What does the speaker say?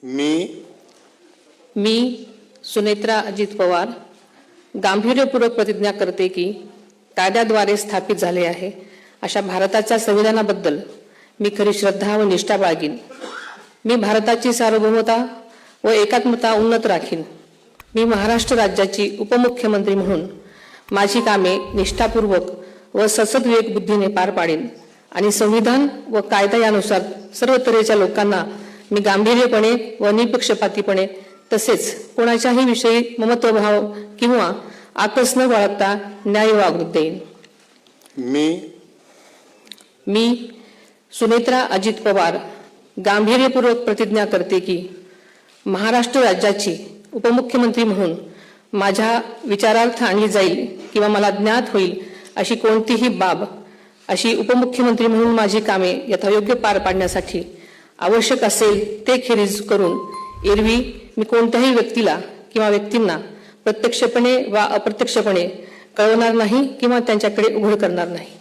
मी सुनेत्रा अजित पवार गांभीर्यपूर्वक प्रतिज्ञा करते की कायद्याद्वारे स्थापित झाले आहे अशा भारताच्या संविधानाबद्दल मी खरी श्रद्धा व निष्ठा बाळगीन. मी भारताची सार्वभौमता व एकात्मता उन्नत राखीन. मी महाराष्ट्र राज्याची उपमुख्यमंत्री म्हणून माझी कामे निष्ठापूर्वक व ससद्विवेक बुद्धीने पार पाडेन आणि संविधान व कायदा यानुसार सर्व तऱ्हेच्या लोकांना मी गांभीर्यपणे व निपक्षपातीपणे तसेच कोणाच्याही विषयी ममत्वभाव किंवा आकस न बाळगता न्याय वागणूक देईन. मी सुनेत्रा अजित पवार गांभीर्यपूर्वक प्रतिज्ञा करते की महाराष्ट्र राज्याची उपमुख्यमंत्री म्हणून माझ्या विचारार्थ आणली जाईल किंवा मला ज्ञात होईल अशी कोणतीही बाब अशी उपमुख्यमंत्री म्हणून माझी कामे यथायोग्य पार पाडण्यासाठी आवश्यक असेल ते खेरीज करून एरवी मी कोणत्याही व्यक्तीला किंवा व्यक्तींना प्रत्यक्षपणे वा अप्रत्यक्षपणे कळवणार नाही किंवा त्यांच्याकडे उघड करणार नाही.